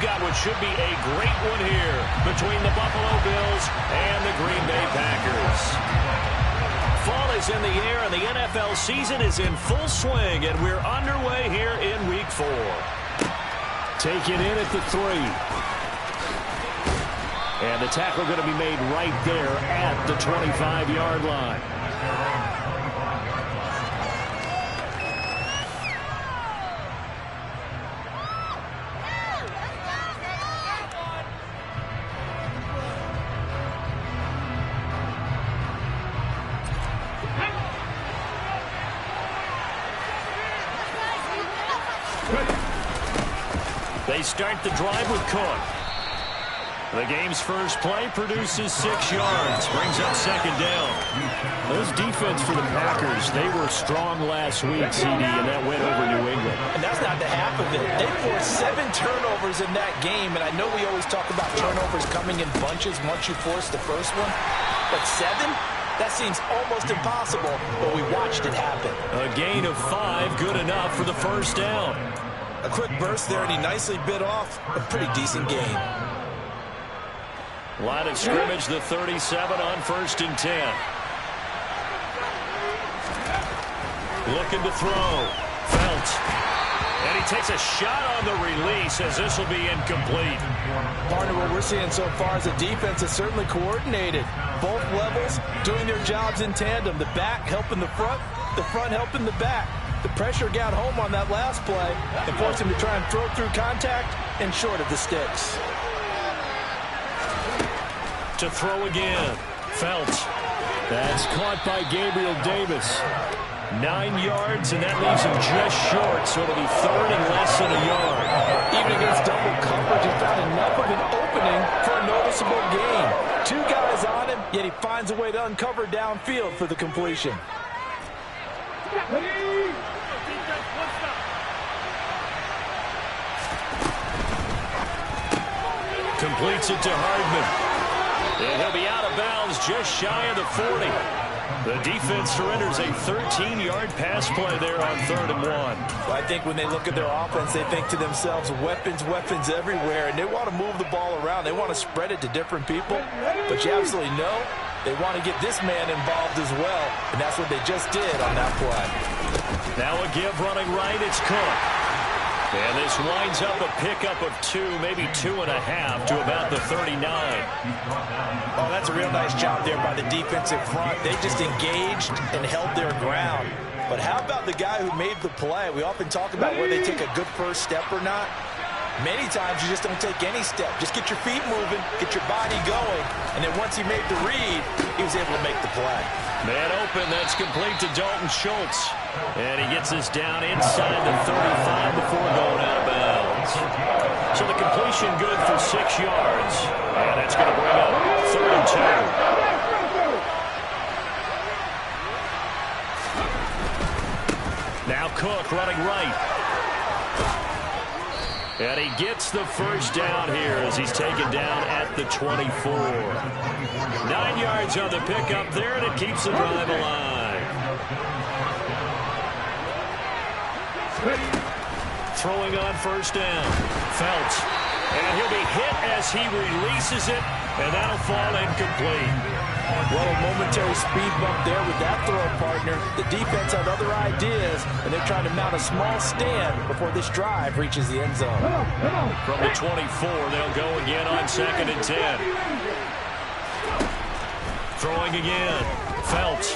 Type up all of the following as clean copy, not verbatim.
got what should be a great one here between the Buffalo Bills and the Green Bay Packers. Fall is in the air, and the NFL season is in full swing, and we're underway here in Week 4. Taken in at the 3. And the tackle going to be made right there at the 25-yard line. They start the drive with Cook. The game's first play produces 6 yards, brings up second down. Those defense for the Packers, they were strong last week, CD, and that went over New England. And that's not the half of it. They forced 7 turnovers in that game, and I know we always talk about turnovers coming in bunches once you force the first one, but 7? That seems almost impossible, but we watched it happen. A gain of 5, good enough for the first down. A quick burst there, and he nicely bit off a pretty decent gain. Line of scrimmage, the 37 on 1st and 10. Looking to throw. Felt. And he takes a shot on the release as this will be incomplete. Partner, what we're seeing so far is the defense is certainly coordinated. Both levels doing their jobs in tandem. The back helping the front helping the back. The pressure got home on that last play and forced him to try and throw through contact and short of the sticks. To throw again. Felt. That's caught by Gabriel Davis. 9 yards, and that leaves him just short, so it'll be 3rd and less than a yard. Even against double coverage, he found enough of an opening for a noticeable gain. 2 guys on him, yet he finds a way to uncover downfield for the completion. Completes it to Hardman. And he'll be out of bounds just shy of the 40. The defense surrenders a 13-yard pass play there on 3rd and 1. Well, I think when they look at their offense, they think to themselves, weapons, weapons everywhere, and they want to move the ball around. They want to spread it to different people, but you absolutely know they want to get this man involved as well, and that's what they just did on that play. Now a give running right, it's Cook. And this winds up a pickup of 2, maybe 2.5 to about the 39. Oh, that's a real nice job there by the defensive front. They just engaged and held their ground. But how about the guy who made the play? We often talk about whether they take a good first step or not. Many times you just don't take any step. Just get your feet moving, get your body going, and then once he made the read, he was able to make the play. Man open, that's complete to Dalton Schultz. And he gets this down inside the 35 before going out of bounds. So the completion good for 6 yards. And that's going to bring up 3rd and 2. Now Cook running right. And he gets the first down here as he's taken down at the 24. 9 yards on the pickup there, and it keeps the drive alive. Throwing on 1st down. Felt. And he'll be hit as he releases it, and that'll fall incomplete. Well, a momentary speed bump there with that throw, partner. The defense had other ideas, and they're trying to mount a small stand before this drive reaches the end zone. From the 24, they'll go again on 2nd and 10. Throwing again. Felt.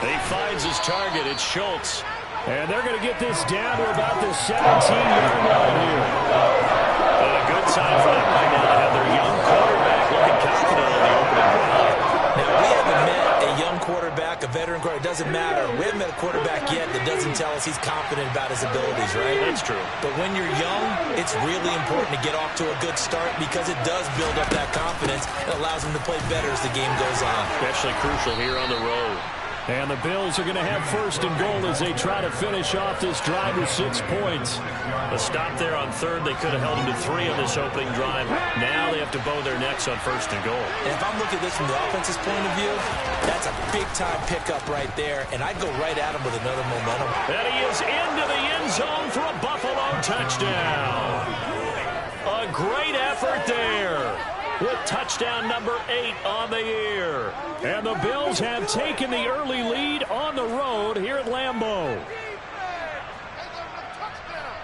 He finds his target. It's Schultz. And they're going to get this down to about the 17-yard line here. And a good sign for them right now to have their young quarterback looking confident on the opening drive. Now, we haven't met a young quarterback, a veteran quarterback. It doesn't matter. We haven't met a quarterback yet that doesn't tell us he's confident about his abilities, right? That's true. But when you're young, it's really important to get off to a good start because it does build up that confidence. It allows him to play better as the game goes on. Especially crucial here on the road. And the Bills are going to have 1st and goal as they try to finish off this drive with 6 points. A stop there on 3rd. They could have held them to 3 on this opening drive. Now they have to bow their necks on 1st and goal. And if I'm looking at this from the offense's point of view, that's a big-time pickup right there, and I'd go right at him with another momentum. And he is into the end zone for a Buffalo touchdown. A great effort there with touchdown number 8 on the year. And the Bills have taken the early lead on the road here at Lambeau.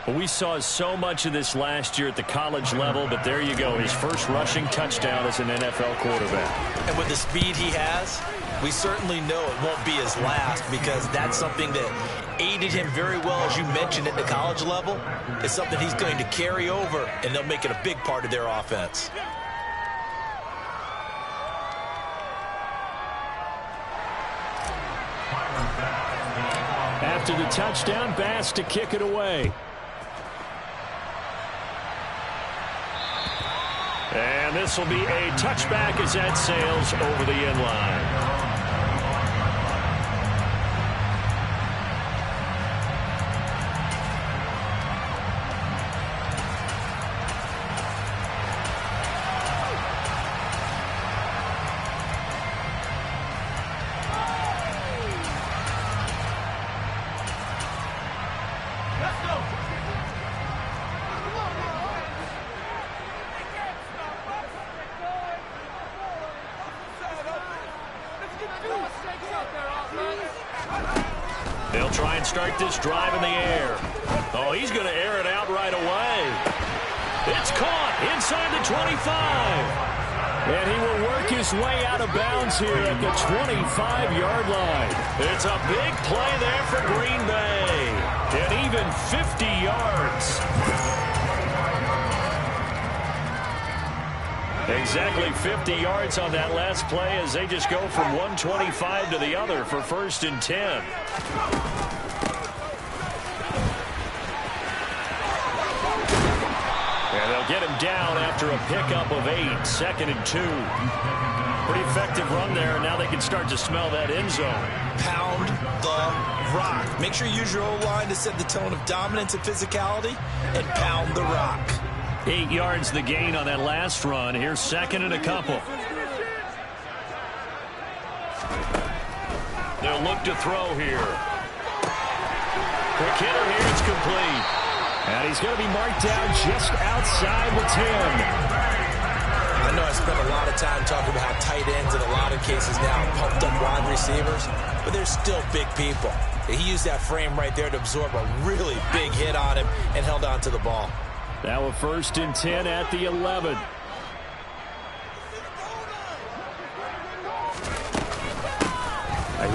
We saw so much of this last year at the college level, but there you go, his first rushing touchdown as an NFL quarterback. And with the speed he has, we certainly know it won't be his last, because that's something that aided him very well, as you mentioned, at the college level. It's something he's going to carry over, and they'll make it a big part of their offense. After the touchdown, Bass to kick it away. And this will be a touchback as that sails over the end line. They'll try and start this drive in the air. Oh, he's going to air it out right away. It's caught inside the 25. And he will work his way out of bounds here at the 25-yard line. It's a big play there for Green Bay. And even 50 yards. Exactly 50 yards on that last play as they just go from 125 to the other for 1st and 10. And they'll get him down after a pickup of 8, 2nd and 2. Pretty effective run there, and now they can start to smell that end zone. Pound the rock. Make sure you use your O-line to set the tone of dominance and physicality, and pound the rock. 8 yards the gain on that last run. Here's 2nd and a couple. They'll look to throw here. Quick hitter here. It's complete. And he's going to be marked down just outside the 10. I know I spent a lot of time talking about how tight ends in a lot of cases now pumped up wide receivers, but they're still big people. He used that frame right there to absorb a really big hit on him and held on to the ball. Now a 1st and 10 at the 11.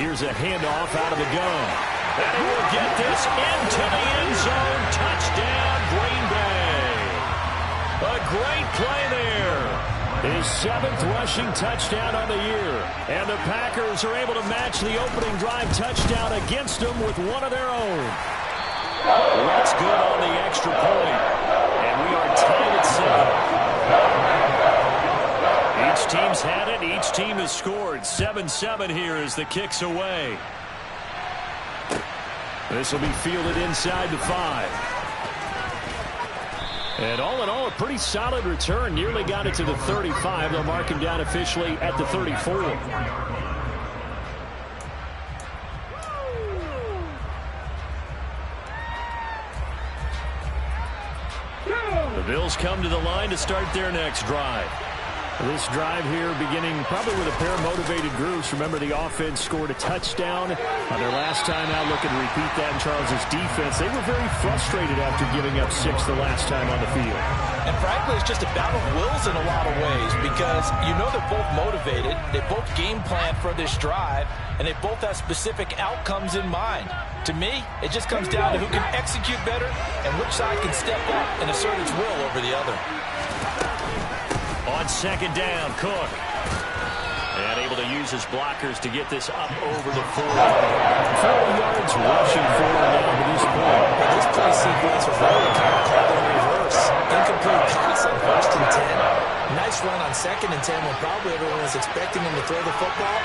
Here's a handoff out of the gun. And he will get this into the end zone. Touchdown, Green Bay. A great play there. His 7th rushing touchdown on the year. And the Packers are able to match the opening drive touchdown against them with one of their own. That's good on the extra point. And we are tied at 7. Each team's had it. Each team has scored. 7-7 here as the kick's away. This will be fielded inside the 5. And all in all, a pretty solid return. Nearly got it to the 35. They'll mark him down officially at the 34. The Bills come to the line to start their next drive. This drive here beginning probably with a pair of motivated groups. Remember, the offense scored a touchdown on their last time out, looking to repeat that in Charles's defense. They were very frustrated after giving up 6 the last time on the field. And frankly, it's just a battle of wills in a lot of ways, because you know they're both motivated, they both game plan for this drive, and they both have specific outcomes in mind. To me, it just comes down to who can execute better and which side can step up and assert its will over the other. On 2nd down, Cook. And able to use his blockers to get this up over the 40. 4 yards rushing forward now to this point. And this play sequence was really kind of called in reverse. Incomplete pass on 1st and 10. Nice run on 2nd and 10 when probably everyone was expecting him to throw the football.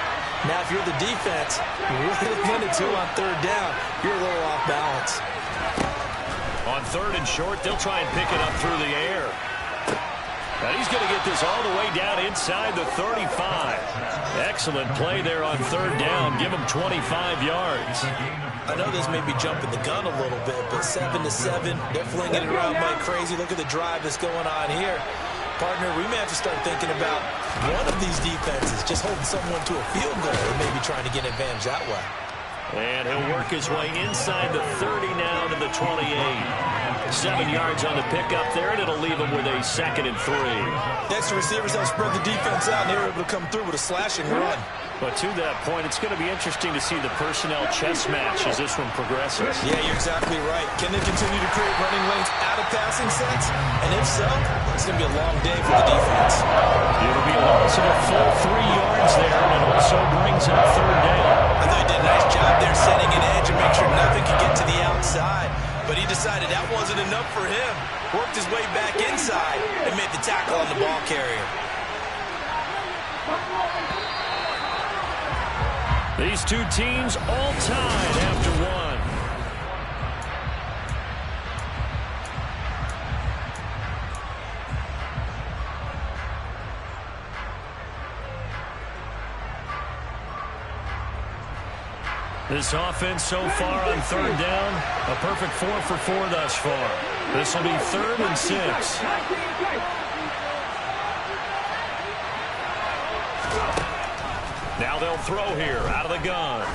Now, if you're the defense, what are they going to do on 3rd down? You're a little off balance. On 3rd and short, they'll try and pick it up through the air. And he's going to get this all the way down inside the 35. Excellent play there on third down. Give him 25 yards. I know this may be jumping the gun a little bit, but 7-7, they're flinging it around like crazy. Look at the drive that's going on here. Partner, we may have to start thinking about one of these defenses just holding someone to a field goal and maybe trying to get an advantage that way. And he'll work his way inside the 30 now to the 28. 7 yards on the pickup there, and it'll leave him with a 2nd and 3. Next, the receivers have spread the defense out, and they were able to come through with a slashing run. But to that point, it's going to be interesting to see the personnel chess match as this one progresses. Yeah, you're exactly right. Can they continue to create running lanes out of passing sets? And if so, it's going to be a long day for the defense. It'll be a loss of a full 3 yards there, and it also brings up third down. I thought he did a nice job there setting an edge and make sure nothing could get to the outside. But he decided that wasn't enough for him. Worked his way back inside and made the tackle on the ball carrier. These two teams all tied after one. This offense so far on third down, a perfect 4 for 4 thus far. This will be 3rd and 6. Now they'll throw here out of the gun.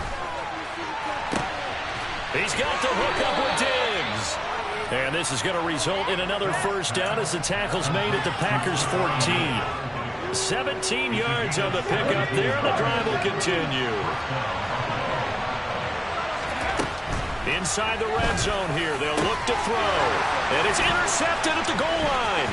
He's got the hook up with Diggs. And this is going to result in another first down as the tackle's made at the Packers' 14. 17 yards on the pickup there, and the drive will continue. Inside the red zone here, they'll look to throw. And it's intercepted at the goal line.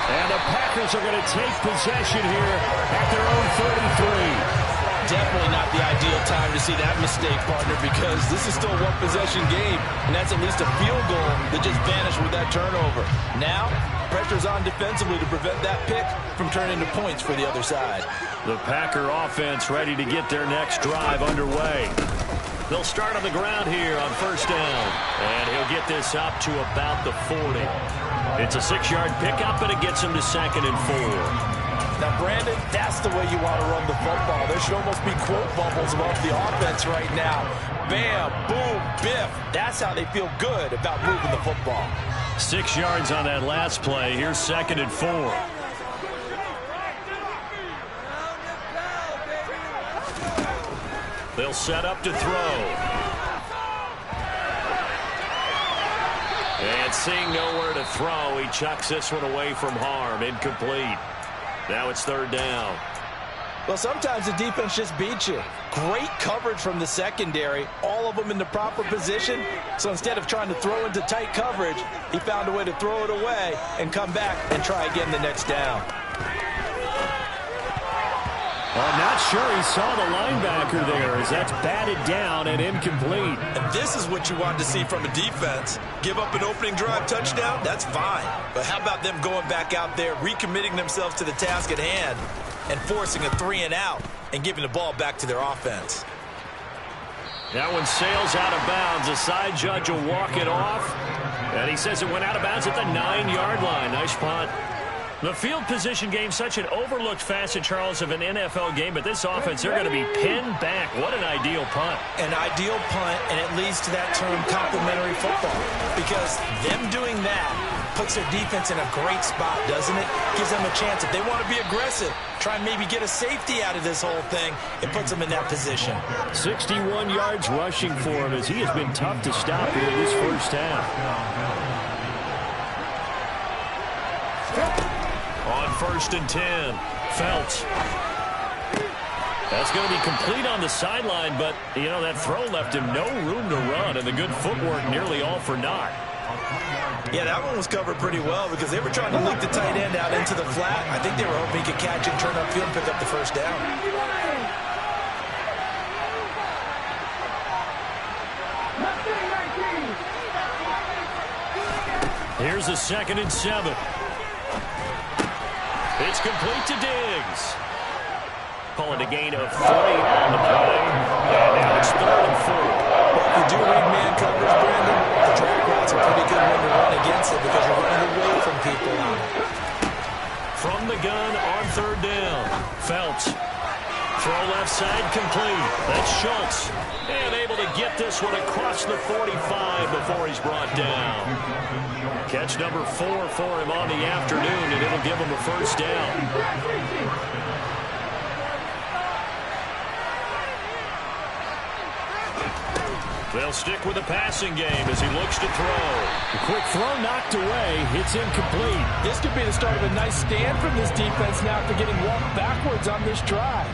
And the Packers are going to take possession here at their own 33. Definitely not the ideal time to see that mistake, partner, because this is still a one-possession game, and that's at least a field goal that just vanished with that turnover. Now, pressure's on defensively to prevent that pick from turning into points for the other side. The Packer offense ready to get their next drive underway. They'll start on the ground here on first down, and he'll get this up to about the 40. It's a 6-yard pickup, and it gets him to 2nd and 4. Now, Brandon, that's the way you want to run the football. There should almost be quote bubbles above the offense right now. Bam, boom, biff. That's how they feel good about moving the football. 6 yards on that last play. Here's 2nd and 4. They'll set up to throw. And seeing nowhere to throw, he chucks this one away from harm. Incomplete. Now it's 3rd down. Well, sometimes the defense just beats you. Great coverage from the secondary, all of them in the proper position. So instead of trying to throw into tight coverage, he found a way to throw it away and come back and try again the next down. I'm not sure he saw the linebacker there as that's batted down and incomplete. And this is what you want to see from a defense. Give up an opening drive touchdown, that's fine. But how about them going back out there, recommitting themselves to the task at hand, and forcing a 3 and out and giving the ball back to their offense. That one sails out of bounds. The side judge will walk it off. And he says it went out of bounds at the 9-yard line. Nice punt. The field position game, such an overlooked facet, Charles, of an NFL game, but this offense, they're going to be pinned back. What an ideal punt. An ideal punt, and it leads to that term complementary football, because them doing that puts their defense in a great spot, doesn't it? Gives them a chance. If they want to be aggressive, try and maybe get a safety out of this whole thing, it puts them in that position. 61 yards rushing for him as he has been tough to stop here this first half. On 1st and 10, Felts. That's going to be complete on the sideline, but, you know, that throw left him no room to run, and the good footwork nearly all for naught. Yeah, that one was covered pretty well because they were trying to leak the tight end out into the flat. I think they were hoping he could catch it, turn upfield, and pick up the first down. Here's a 2nd and 7. It's complete to Diggs. Calling a gain of 40 on the play. And now it's 3rd and 4. Well, if you do read man coverage, Brandon, the drag route's a pretty good one to run against it because you're the gun on third down. Felch. Throw left side complete. That's Schultz. And able to get this one across the 45 before he's brought down. Catch number 4 for him on the afternoon, and it'll give him a first down. They'll stick with the passing game as he looks to throw. The quick throw knocked away. It's incomplete. This could be the start of a nice stand from this defense now after getting walked backwards on this drive.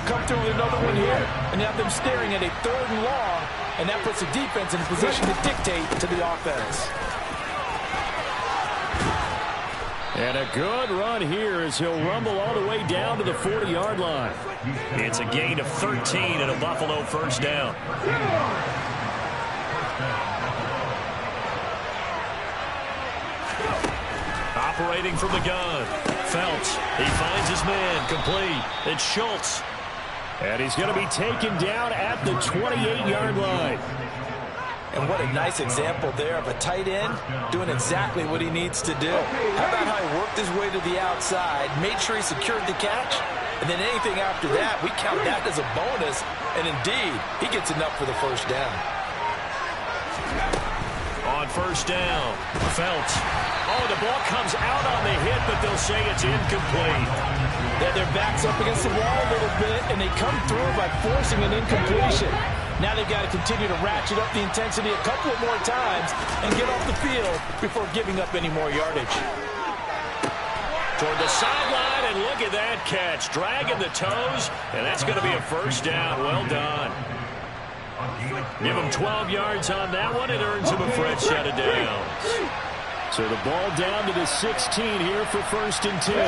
Come through with another one here and have them staring at a 3rd and long, and that puts the defense in a position to dictate to the offense. And a good run here as he'll rumble all the way down to the 40-yard line. It's a gain of 13 and a Buffalo first down. Operating from the gun. Felch. He finds his man. Complete. It's Schultz. And he's going to be taken down at the 28-yard line. And what a nice example there of a tight end doing exactly what he needs to do. How about how he worked his way to the outside, made sure he secured the catch, and then anything after that, we count that as a bonus. And indeed, he gets enough for the first down. On first down, Felch. Oh, the ball comes out on the hit, but they'll say it's incomplete. Their backs up against the wall a little bit, and they come through by forcing an incompletion. Now they've got to continue to ratchet up the intensity a couple of more times and get off the field before giving up any more yardage. Toward the sideline, and look at that catch. Dragging the toes, and that's going to be a first down. Well done. Give him 12 yards on that one. It earns him a fresh set of downs. So the ball down to the 16 here for 1st and 10.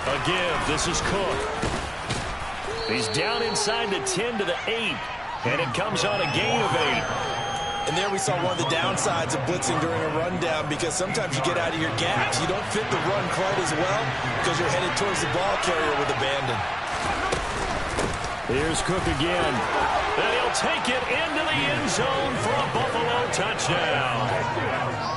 A give. This is Cook. He's down inside the 10 to the 8, and it comes on a gain of 8. And there we saw one of the downsides of blitzing during a rundown, because sometimes you get out of your gaps. You don't fit the run quite as well because you're headed towards the ball carrier with abandon. Here's Cook again. And he'll take it into the end zone for a Buffalo touchdown.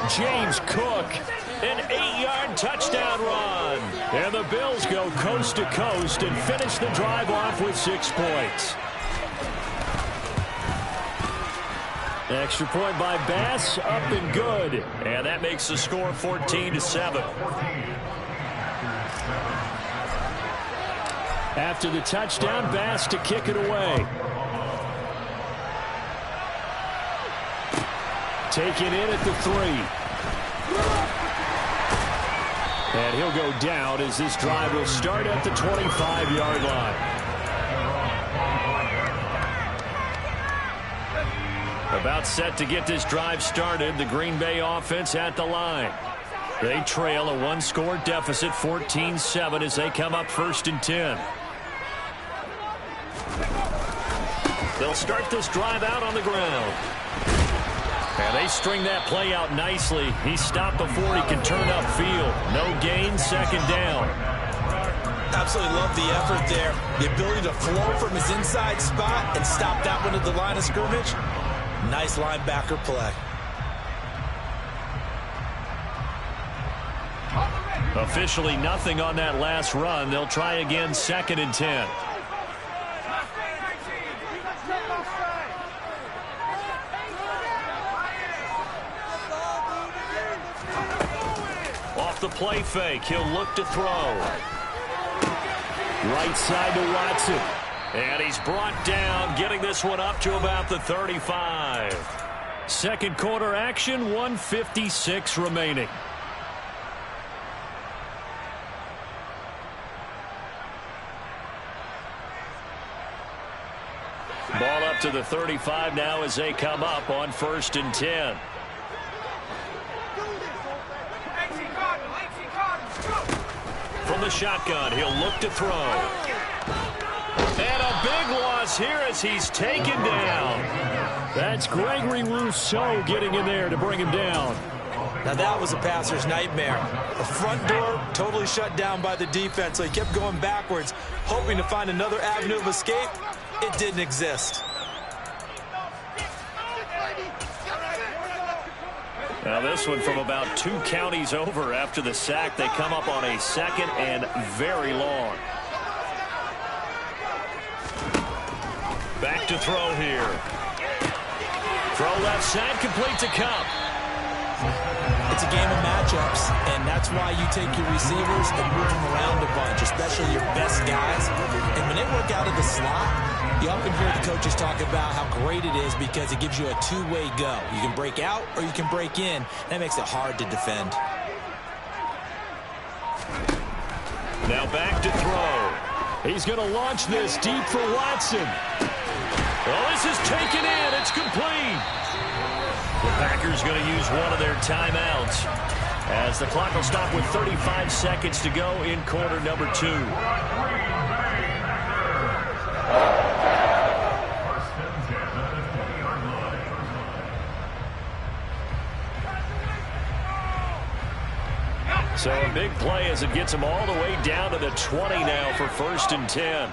James Cook. An 8-yard touchdown run. And the Bills go coast to coast and finish the drive off with 6 points. Extra point by Bass, up and good. And that makes the score 14-7. After the touchdown, Bass to kick it away. Taken in at the 3. And he'll go down as this drive will start at the 25-yard line. About set to get this drive started, the Green Bay offense at the line. They trail a 1-score deficit, 14-7, as they come up 1st and 10. They'll start this drive out on the ground. And they string that play out nicely. He's stopped before he can turn upfield. No gain, 2nd down. Absolutely love the effort there. The ability to flow from his inside spot and stop that one at the line of scrimmage. Nice linebacker play. Officially nothing on that last run. They'll try again, 2nd and 10. Off the play fake, he'll look to throw. Right side to Watson. And he's brought down, getting this one up to about the 35. 2nd quarter action, 1:56 remaining. Ball up to the 35 now as they come up on 1st and 10. From the shotgun, he'll look to throw. And a big loss here as he's taken down. That's Gregory Rousseau getting in there to bring him down. Now that was a passer's nightmare. The front door totally shut down by the defense, so he kept going backwards, hoping to find another avenue of escape. It didn't exist. Now this one from about 2 counties over after the sack. They come up on a second and very long. Back to throw here. Throw left side, complete to Kupp. It's a game of matchups, and that's why you take your receivers and move them around a bunch, especially your best guys. And when they work out of the slot, you often hear the coaches talk about how great it is because it gives you a two-way go. You can break out or you can break in. That makes it hard to defend. Now back to throw. He's going to launch this deep for Watson. Well, this is taken in. It's complete. The Packers going to use one of their timeouts as the clock will stop with 35 seconds to go in quarter number 2. So a big play as it gets them all the way down to the 20 now for 1st and 10.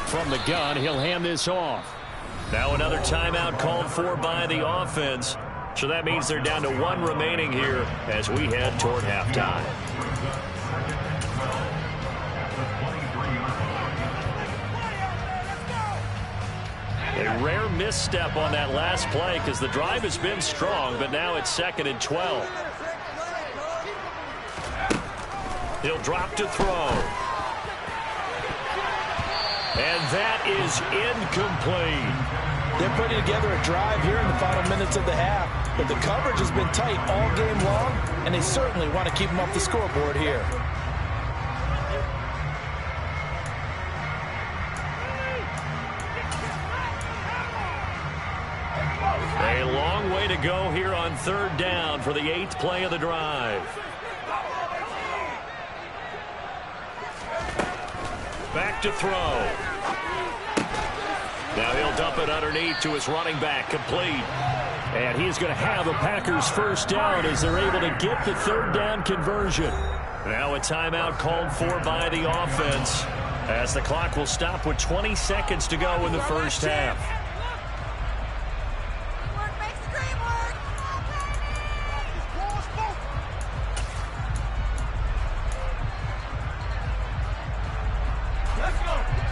From the gun, he'll hand this off. Now another timeout called for by the offense. So that means they're down to 1 remaining here as we head toward halftime. A rare misstep on that last play because the drive has been strong, but now it's 2nd and 12. He'll drop to throw. And that is incomplete. They're putting together a drive here in the final minutes of the half, but the coverage has been tight all game long, and they certainly want to keep them off the scoreboard here. A long way to go here on 3rd down for the 8th play of the drive. Back to throw. Now he'll dump it underneath to his running back, complete. And he's going to have a Packers 1st down as they're able to get the 3rd down conversion. Now a timeout called for by the offense as the clock will stop with 20 seconds to go in the 1st half.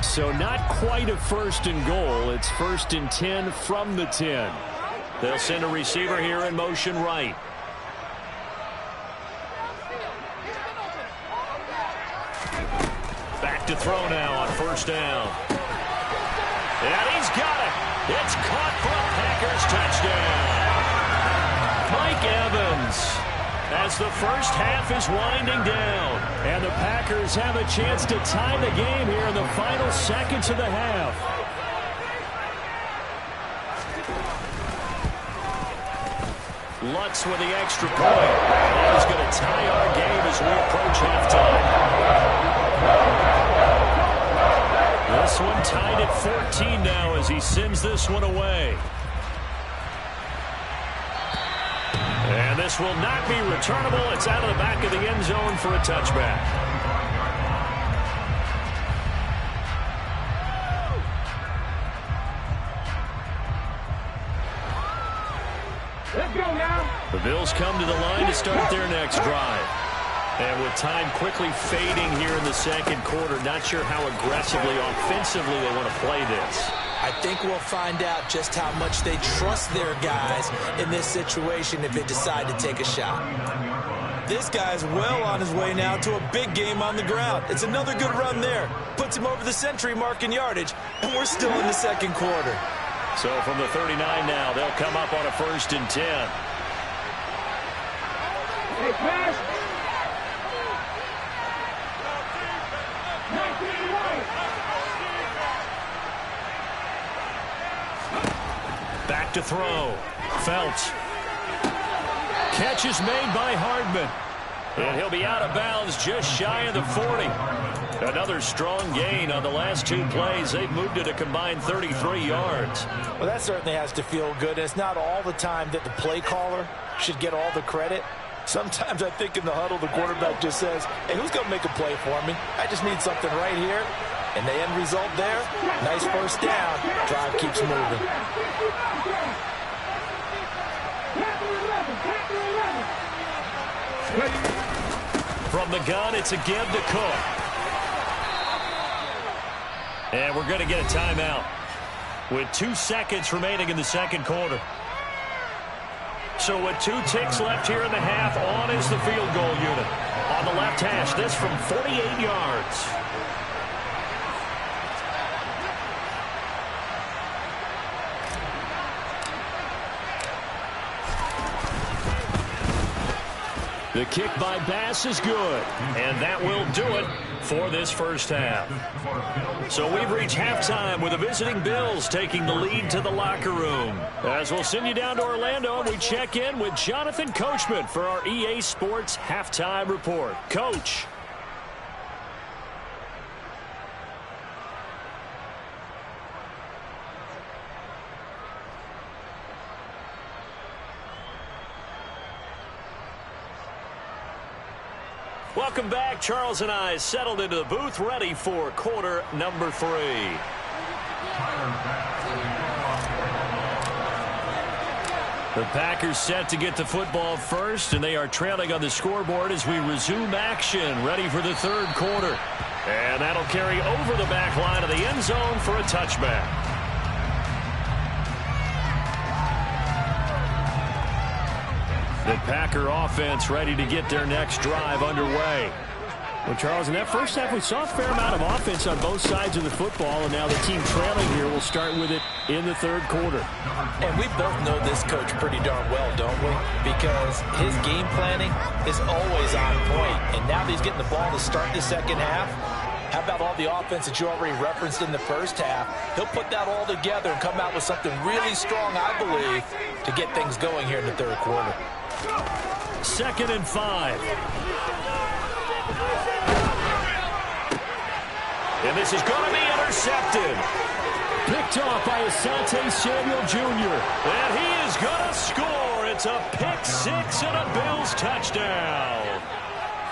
So not quite a 1st and goal. It's 1st and 10 from the 10. They'll send a receiver here in motion right. Back to throw now on 1st down. And he's got it. It's caught for a Packers touchdown. Mike Evans as the 1st half is winding down. And the Packers have a chance to tie the game here in the final seconds of the half. Lutz with the extra point. And he's going to tie our game as we approach halftime. This one tied at 14 now as he sends this one away. And this will not be returnable. It's out of the back of the end zone for a touchback. Let's go now. The Bills come to the line to start their next drive. And with time quickly fading here in the 2nd quarter, not sure how aggressively, offensively they want to play this. I think we'll find out just how much they trust their guys in this situation if they decide to take a shot. This guy's well on his way now to a big game on the ground. It's another good run there. Puts him over the century mark in yardage, and we're still in the 2nd quarter. So from the 39 now, they'll come up on a 1st and 10. Hey, pass. Back to throw. Phelps. Catch is made by Hardman. And he'll be out of bounds just shy of the 40. Another strong gain on the last 2 plays. They've moved it a combined 33 yards. Well, that certainly has to feel good. It's not all the time that the play caller should get all the credit. Sometimes I think in the huddle, the quarterback just says, hey, who's going to make a play for me? I just need something right here. And the end result there, nice 1st down. Drive keeps moving. From the gun, it's a give to Cook. And we're going to get a timeout with 2 seconds remaining in the second quarter. So with 2 ticks left here in the half, on is the field goal unit. On the left hash, this from 48 yards. The kick by Bass is good, and that will do it for this first half. So we've reached halftime with the visiting Bills taking the lead to the locker room. As we'll send you down to Orlando, and we check in with Jonathan Coachman for our EA Sports Halftime Report. Coach. Welcome back. Charles and I settled into the booth, ready for quarter number 3. The Packers set to get the football first, and they are trailing on the scoreboard as we resume action, ready for the third quarter. And that'll carry over the back line of the end zone for a touchback. The Packer offense ready to get their next drive underway. Well, Charles, in that first half, we saw a fair amount of offense on both sides of the football, and now the team trailing here will start with it in the third quarter. And we both know this coach pretty darn well, don't we? Because his game planning is always on point, and now that he's getting the ball to start the second half, how about all the offense that you already referenced in the first half? He'll put that all together and come out with something really strong, I believe, to get things going here in the third quarter. 2nd and 5. And this is going to be intercepted. Picked off by Asante Samuel Jr. And he is going to score. It's a pick 6 and a Bills touchdown.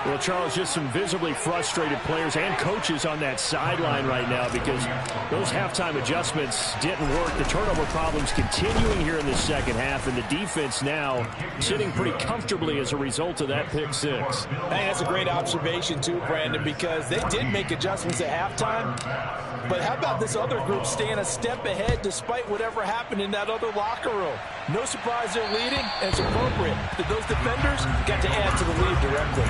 Well, Charles, just some visibly frustrated players and coaches on that sideline right now because those halftime adjustments didn't work. The turnover problems continuing here in the second half, and the defense now sitting pretty comfortably as a result of that pick 6. Hey, that's a great observation too, Brandon, because they did make adjustments at halftime. But how about this other group staying a step ahead despite whatever happened in that other locker room? No surprise they're leading, and it's appropriate that those defenders got to add to the lead directly.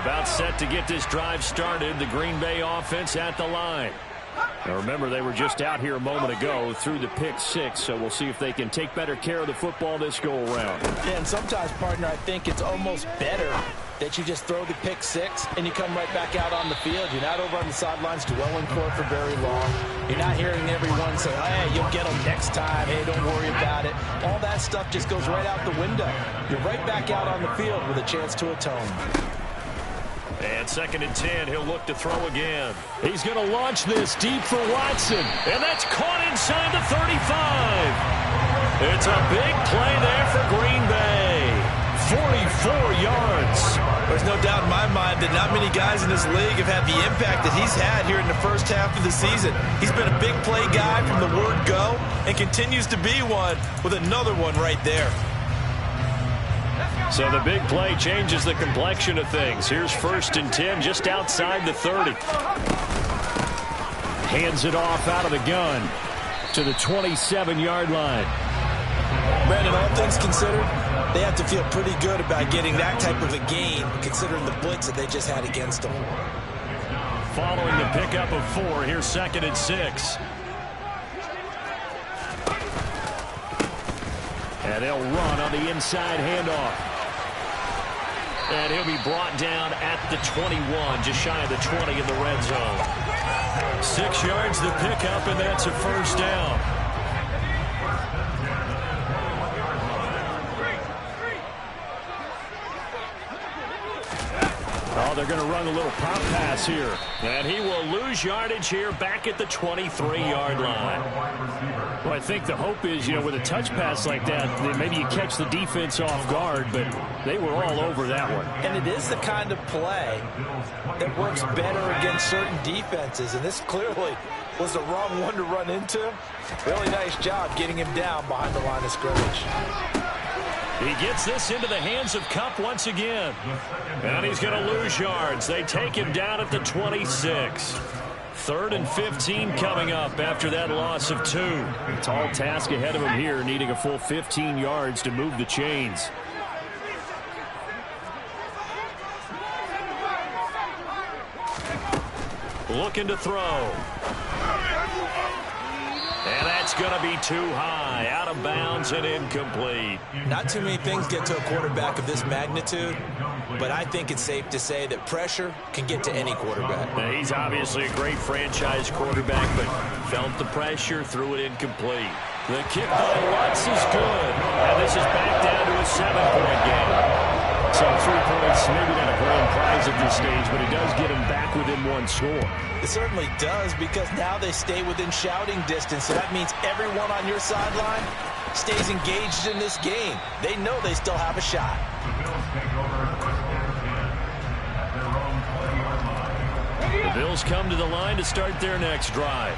About set to get this drive started, the Green Bay offense at the line. Now remember, they were just out here a moment ago through the pick 6, so we'll see if they can take better care of the football this go-around. Yeah, and sometimes, partner, I think it's almost better that you just throw the pick 6 and you come right back out on the field. You're not over on the sidelines dwelling for it for very long. You're not hearing everyone say, hey, you'll get them next time. Hey, don't worry about it. All that stuff just goes right out the window. You're right back out on the field with a chance to atone. And 2nd and 10, he'll look to throw again. He's going to launch this deep for Watson. And that's caught inside the 35. It's a big play there for Green Bay. 44 yards. There's no doubt in my mind that not many guys in this league have had the impact that he's had here in the first half of the season. He's been a big play guy from the word go and continues to be one with another one right there. So the big play changes the complexion of things. Here's 1st and 10 just outside the 30. Hands it off out of the gun to the 27-yard line. Brandon, all things considered, they have to feel pretty good about getting that type of a gain considering the blitz that they just had against them. Following the pickup of 4, here's 2nd and 6. And they'll run on the inside handoff. And he'll be brought down at the 21, just shy of the 20 in the red zone. 6 yards the pickup, and that's a first down. Oh, they're going to run a little pop pass here. And he will lose yardage here back at the 23-yard line. Well, I think the hope is, with a touch pass like that, that maybe you catch the defense off guard, but they were all over that one. And it is the kind of play that works better against certain defenses, and this clearly was the wrong one to run into. Really nice job getting him down behind the line of scrimmage. He gets this into the hands of Kupp once again. And he's going to lose yards. They take him down at the 26. 3rd and 15 coming up after that loss of 2. A tall task ahead of him here, needing a full 15 yards to move the chains. Looking to throw. And that's going to be too high, out of bounds and incomplete. Not too many things get to a quarterback of this magnitude, but I think it's safe to say that pressure can get to any quarterback. Now, he's obviously a great franchise quarterback, but felt the pressure, threw it incomplete. The kick by Lutz is good, and this is back down to a 7-point game. So 3 points, maybe not a grand prize at this stage, but it does get him back within 1 score. It certainly does, because now they stay within shouting distance, so that means everyone on your sideline stays engaged in this game. They know they still have a shot. The Bills come to the line to start their next drive.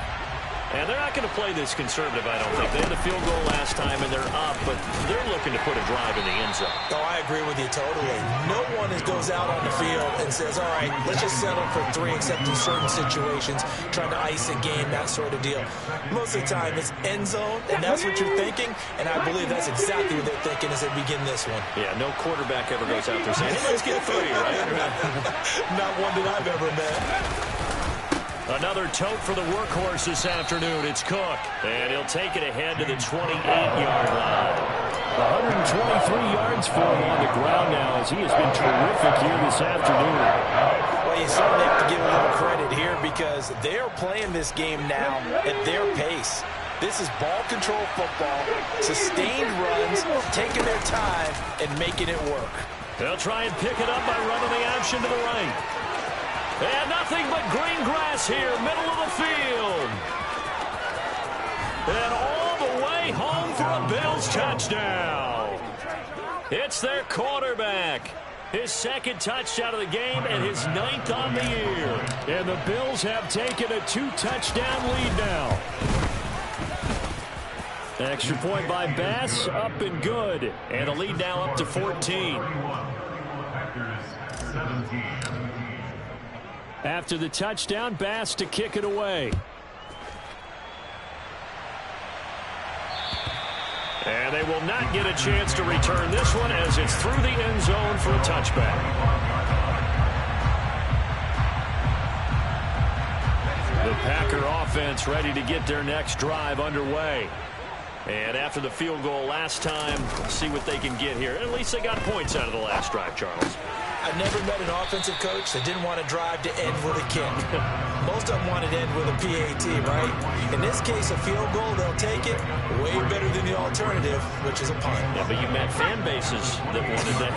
And they're not going to play this conservative, I don't think. They had the field goal last time, and they're up, but they're looking to put a drive in the end zone. Oh, I agree with you totally. No one goes out on the field and says, all right, let's just settle for 3, except in certain situations, trying to ice a game, that sort of deal. Most of the time, it's end zone, and that's what you're thinking, and I believe that's exactly what they're thinking as they begin this one. Yeah, no quarterback ever goes out there saying, hey, let's get food, right? Not one that I've ever met. Another tote for the workhorse this afternoon. It's Cook. And he'll take it ahead to the 28-yard line. 123 yards for him on the ground now, as he has been terrific here this afternoon. Well, you certainly have to give a little credit here, because they're playing this game now at their pace. This is ball control football, sustained runs, taking their time and making it work. They'll try and pick it up by running the option to the right. And nothing but green grass here, middle of the field. And all the way home for a Bills touchdown. It's their quarterback. His 2nd touchdown of the game and his 9th on the year. And the Bills have taken a 2-touchdown lead now. Extra point by Bass, up and good. And the lead now up to 14. After the touchdown, Bass to kick it away. And they will not get a chance to return this one, as it's through the end zone for a touchback. The Packer offense ready to get their next drive underway. And after the field goal last time, see what they can get here. At least they got points out of the last drive, Charles. I've never met an offensive coach that didn't want to drive to end with a kick. Most of them want to end with a PAT, right? In this case, a field goal, they'll take it. Way better than the alternative, which is a punt. Yeah, but you met fan bases that wanted that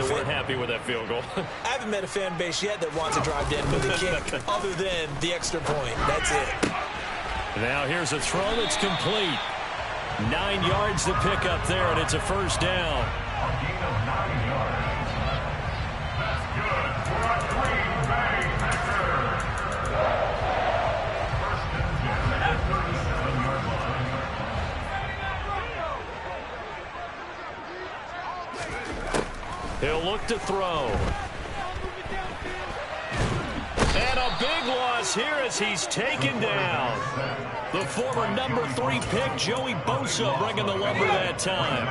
weren't happy with that field goal. I haven't met a fan base yet that wants to drive to end with a kick, other than the extra point. That's it. Now here's a throw that's complete. 9 yards to pick up there, and it's a first down. He'll look to throw. And a big loss here as he's taken down. The former number 3 pick, Joey Bosa, bringing the lumber that time.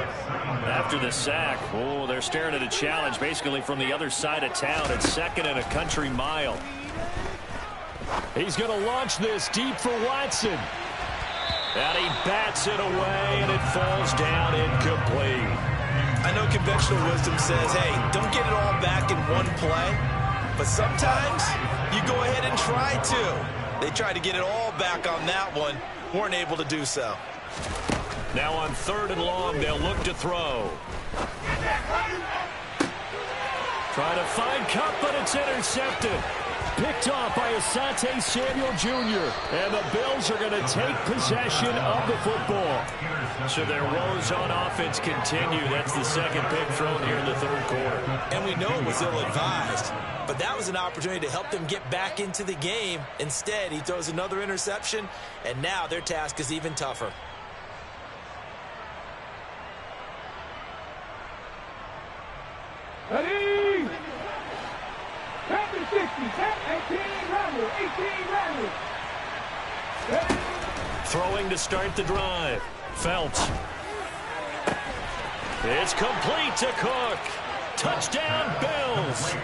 After the sack, oh, they're staring at a challenge basically from the other side of town. It's 2nd and a country mile. He's going to launch this deep for Watson. And he bats it away, and it falls down incomplete. I know conventional wisdom says, hey, don't get it all back in one play. But sometimes you go ahead and try to. They tried to get it all back on that one. Weren't able to do so. Now on 3rd and long, they'll look to throw. Try to find Kupp, but it's intercepted. picked off by Asante Samuel Jr. And the Bills are going to take possession of the football. So their woes on offense continue. That's the second pick thrown here in the third quarter. And we know it was ill-advised, but that was an opportunity to help them get back into the game. Instead, he throws another interception, and now their task is even tougher. Ready? Captain 60, 18 Randall, 18 Randall. Throwing to start the drive. Phelps. It's complete to Cook. Touchdown, Bills.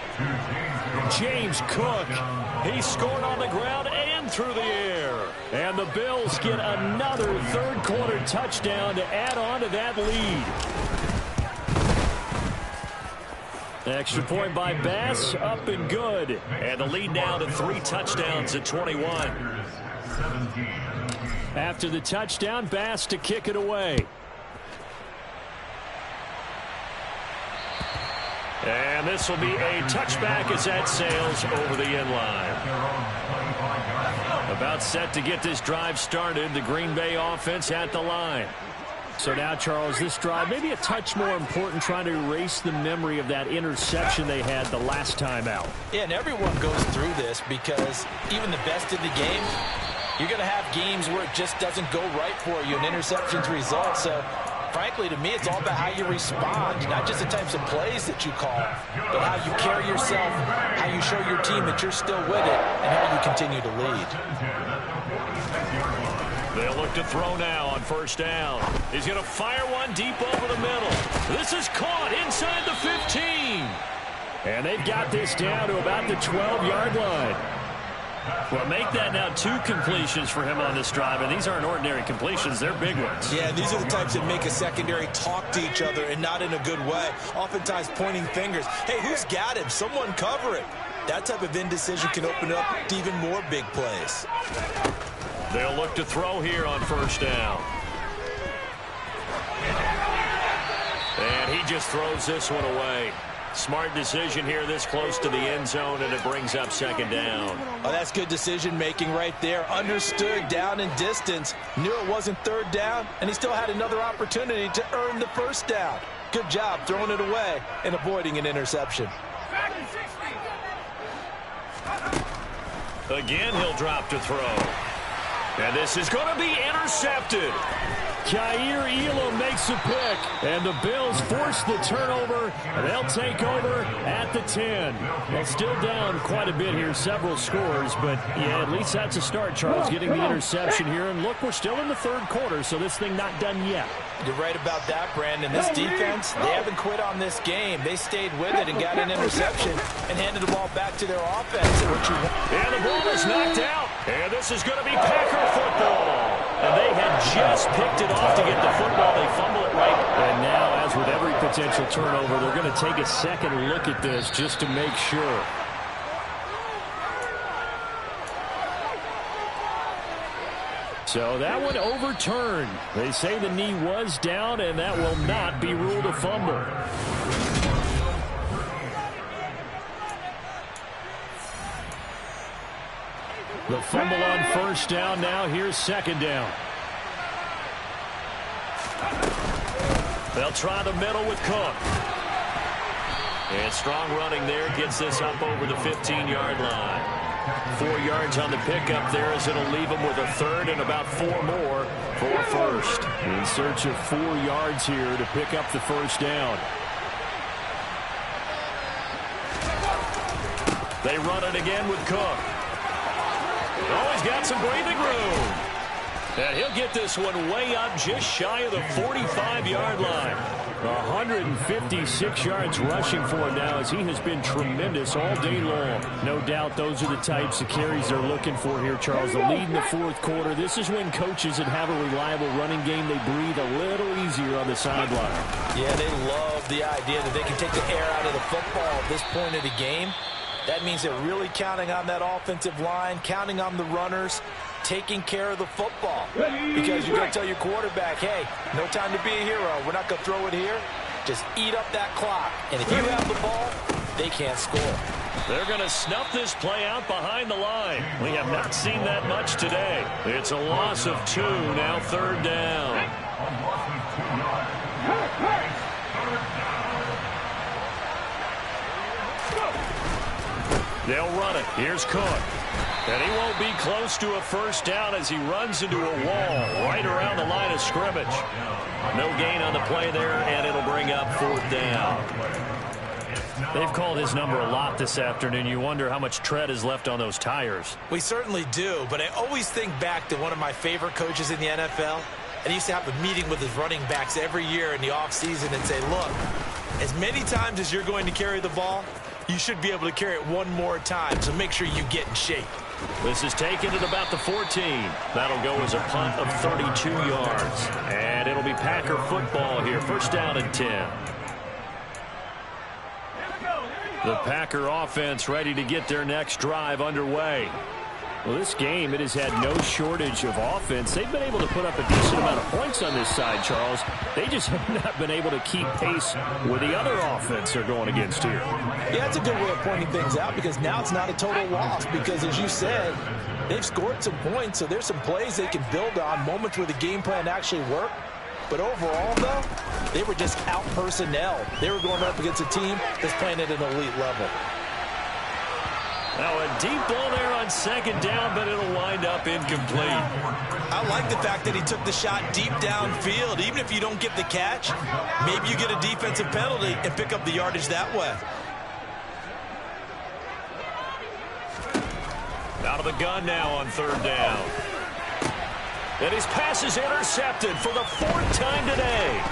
James Cook. He scored on the ground and through the air. And the Bills get another third quarter touchdown to add on to that lead. Extra point by Bass, up and good. And the lead now to 3 touchdowns at 21. After the touchdown, Bass to kick it away. And this will be a touchback as that sails over the end line. About set to get this drive started. The Green Bay offense at the line. So now, Charles, this drive maybe a touch more important, trying to erase the memory of that interception they had the last time out. Yeah, and everyone goes through this because even the best in the game, you're going to have games where it just doesn't go right for you, and interceptions result. So, frankly, to me, it's all about how you respond, not just the types of plays that you call, but how you carry yourself, how you show your team that you're still with it, and how you continue to lead. They'll look to throw now on first down. He's going to fire one deep over the middle. This is caught inside the 15. And they've got this down to about the 12-yard line. Well, make that now 2 completions for him on this drive, and these aren't ordinary completions. They're big ones. Yeah, these are the types that make a secondary talk to each other and not in a good way. Oftentimes pointing fingers. Hey, who's got him? Someone cover it. That type of indecision can open up to even more big plays. They'll look to throw here on first down. And he just throws this one away. Smart decision here this close to the end zone, and it brings up second down. Oh, that's good decision-making right there. Understood down and distance. Knew it wasn't third down, and he still had another opportunity to earn the first down. Good job throwing it away and avoiding an interception. Again, he'll drop to throw. And this is going to be intercepted. Kaiir Elam makes a pick, and the Bills force the turnover. They'll take over at the 10. Well, still down quite a bit here, several scores, but yeah, at least that's a start, Charles, getting the interception here. And look, we're still in the third quarter, so this thing not done yet. You're right about that, Brandon. This defense, they haven't quit on this game. They stayed with it and got an interception and handed the ball back to their offense. And the ball is knocked out. And this is going to be Packer football. And they had just picked it off to get the football. They fumble it right. And now, as with every potential turnover, they're going to take a second look at this just to make sure. So that one overturned. They say the knee was down, and that will not be ruled a fumble. The fumble on first down now. Here's second down. They'll try the middle with Cook. And strong running there gets this up over the 15-yard line. 4 yards on the pickup there as it'll leave them with a third and about 4 more for first. In search of 4 yards here to pick up the first down. They run it again with Cook. Oh, he's got some breathing room. And he'll get this one way up just shy of the 45-yard line. 156 yards rushing for him now, as he has been tremendous all day long. No doubt those are the types of carries they're looking for here, Charles. The lead in the fourth quarter. This is when coaches that have a reliable running game, they breathe a little easier on the sideline. Yeah, they love the idea that they can take the air out of the football at this point of the game. That means they're really counting on that offensive line, counting on the runners, taking care of the football. Because you're going to tell your quarterback, hey, no time to be a hero. We're not going to throw it here. Just eat up that clock. And if you have the ball, they can't score. They're going to snuff this play out behind the line. We have not seen that much today. It's a loss of 2, now 3rd down. They'll run it. Here's Cook. And he won't be close to a 1st down as he runs into a wall right around the line of scrimmage. No gain on the play there, and it'll bring up 4th down. They've called his number a lot this afternoon. You wonder how much tread is left on those tires. We certainly do, but I always think back to one of my favorite coaches in the NFL. And he used to have a meeting with his running backs every year in the offseason and say, look, as many times as you're going to carry the ball, you should be able to carry it one more time, so make sure you get in shape. This is taken at about the 14. That'll go as a punt of 32 yards. And it'll be Packer football here. 1st down and 10. The Packer offense ready to get their next drive underway. Well, this game, it has had no shortage of offense. They've been able to put up a decent amount of points on this side, Charles. They just have not been able to keep pace with the other offense they're going against here. Yeah, it's a good way of pointing things out because now it's not a total loss because, as you said, they've scored some points, so there's some plays they can build on, moments where the game plan actually worked. But overall, though, they were just out-personnel. They were going up against a team that's playing at an elite level. Now a deep ball there on 2nd down, but it'll wind up incomplete. I like the fact that he took the shot deep downfield. Even if you don't get the catch, maybe you get a defensive penalty and pick up the yardage that way. Out of the gun now on 3rd down. And his pass is intercepted for the 4th time today.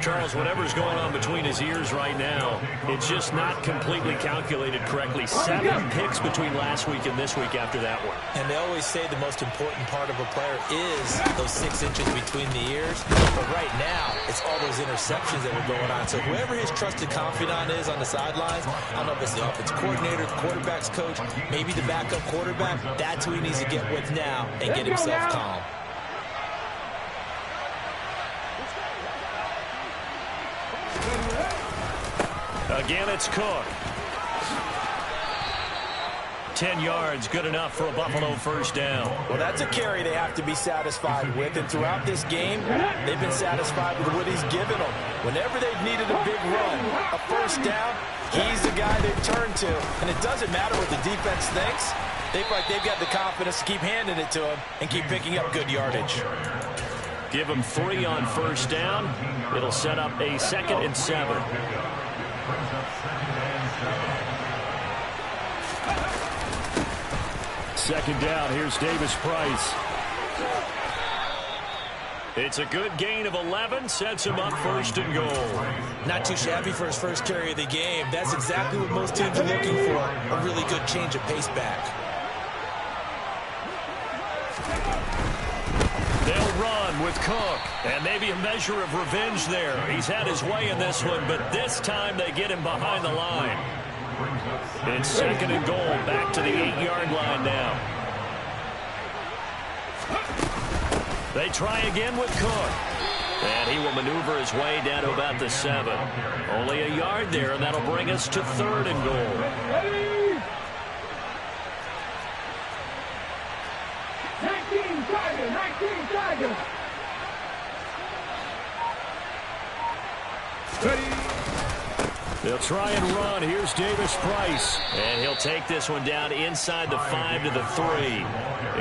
Charles, whatever's going on between his ears right now, it's just not completely calculated correctly. 7 picks between last week and this week after that one. And they always say the most important part of a player is those 6 inches between the ears. But right now, it's all those interceptions that are going on. So whoever his trusted confidant is on the sidelines, I don't know if it's the offensive coordinator, the quarterback's coach, maybe the backup quarterback, that's who he needs to get with now and get himself calm. Again, it's Cook. 10 yards, good enough for a Buffalo 1st down. Well, that's a carry they have to be satisfied with. And throughout this game, they've been satisfied with what he's given them. Whenever they've needed a big run, a 1st down, he's the guy they've turned to. And it doesn't matter what the defense thinks. They feel like they've got the confidence to keep handing it to him and keep picking up good yardage. Give him 3 on 1st down. It'll set up a 2nd and 7. Second down, here's Davis Price. It's a good gain of 11, sets him up 1st and goal. Not too shabby for his first carry of the game. That's exactly what most teams are looking for, a really good change of pace back. They'll run with Cook, and maybe a measure of revenge there. He's had his way in this one, but this time they get him behind the line. It's 2nd and goal, back to the 8-yard line now. They try again with Cook. And he will maneuver his way down to about the 7. Only a yard there, and that'll bring us to 3rd and goal. 19 Tigers. They'll try and run. Here's Davis Price. And he'll take this one down inside the 5 to the 3.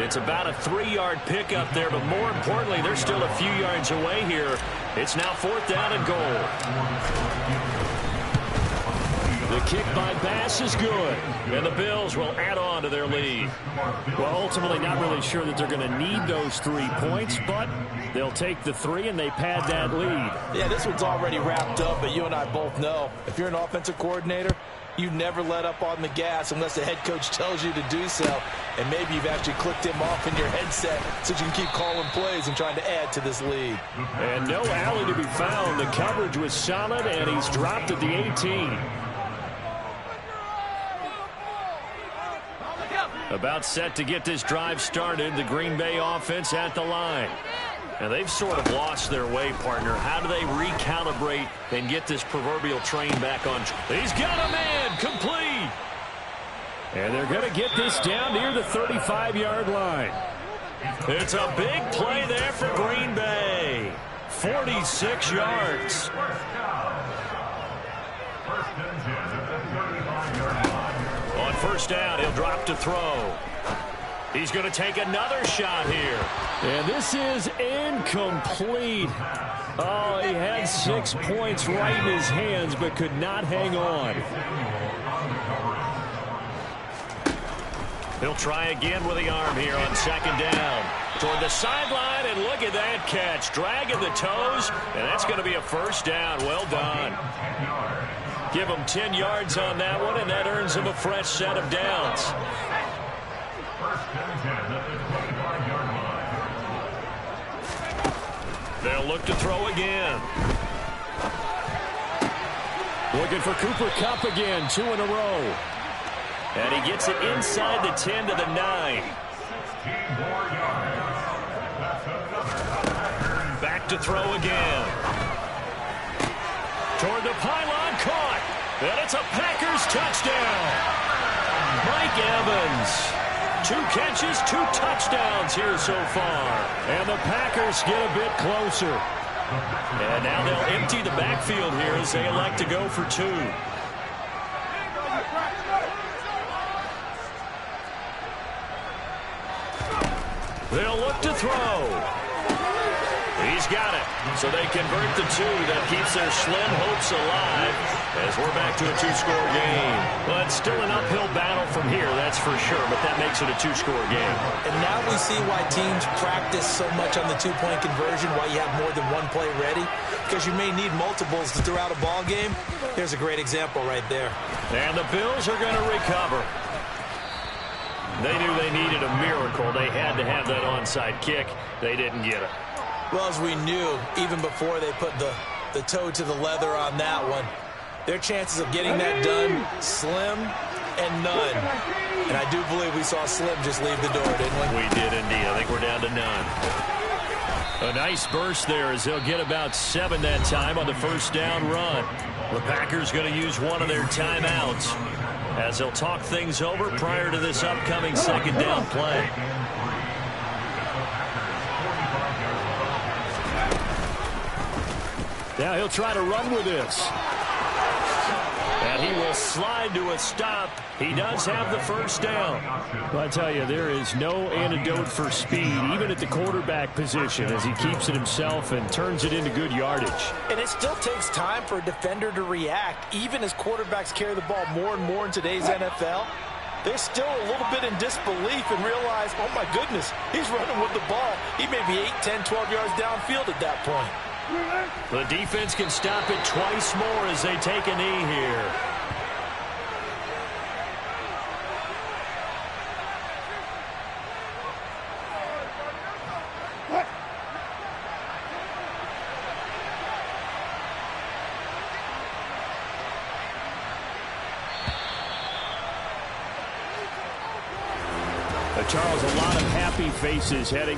It's about a 3-yard pickup there, but more importantly, they're still a few yards away here. It's now 4th down and goal. The kick by Bass is good, and the Bills will add on to their lead. Well, ultimately not really sure that they're going to need those 3 points, but they'll take the 3 and they pad that lead. Yeah, this one's already wrapped up, but you and I both know if you're an offensive coordinator, you never let up on the gas unless the head coach tells you to do so. And maybe you've actually clicked him off in your headset so you can keep calling plays and trying to add to this lead. And no alley to be found. The coverage was solid, and he's dropped at the 18. About set to get this drive started. The Green Bay offense at the line. And they've sort of lost their way, partner. How do they recalibrate and get this proverbial train back on? He's got a man, complete. And they're going to get this down near the 35-yard line. It's a big play there for Green Bay. 46 yards. On first down, he'll drop to throw. He's going to take another shot here. And this is incomplete. Oh, he had 6 points right in his hands, but could not hang on. He'll try again with the arm here on second down. Toward the sideline, and look at that catch. Dragging the toes, and that's going to be a first down. Well done. Give him 10 yards on that one, and that earns him a fresh set of downs. They'll look to throw again. Looking for Cooper Kupp again, 2 in a row. And he gets it inside the 10 to the 9. Back to throw again. Toward the pylon, caught. And it's a Packers touchdown. Mike Evans. 2 catches, 2 touchdowns here so far. And the Packers get a bit closer. And now they'll empty the backfield here as they elect to go for 2. They'll look to throw. He's got it. So they convert the 2. That keeps their slim hopes alive as we're back to a 2-score game. But still an uphill battle from here, that's for sure. But that makes it a 2-score game. And now we see why teams practice so much on the 2-point conversion, why you have more than one play ready. Because you may need multiples throughout a ball game. Here's a great example right there. And the Bills are going to recover. They knew they needed a miracle. They had to have that onside kick. They didn't get it. Well, as we knew, even before they put the toe to the leather on that one, their chances of getting that done, slim and none. And I do believe we saw Slim just leave the door, didn't we? We did indeed. I think we're down to none. A nice burst there as they'll get about 7 that time on the first down run. The Packers going to use one of their timeouts as they'll talk things over prior to this upcoming second down play. Now he'll try to run with this. And he will slide to a stop. He does have the first down. Well, I tell you, there is no antidote for speed, even at the quarterback position, as he keeps it himself and turns it into good yardage. And it still takes time for a defender to react, even as quarterbacks carry the ball more and more in today's NFL. They're still a little bit in disbelief and realize, oh, my goodness, he's running with the ball. He may be 8, 10, 12 yards downfield at that point. The defense can stop it twice more as they take a knee here. Charles, a lot of happy faces heading in.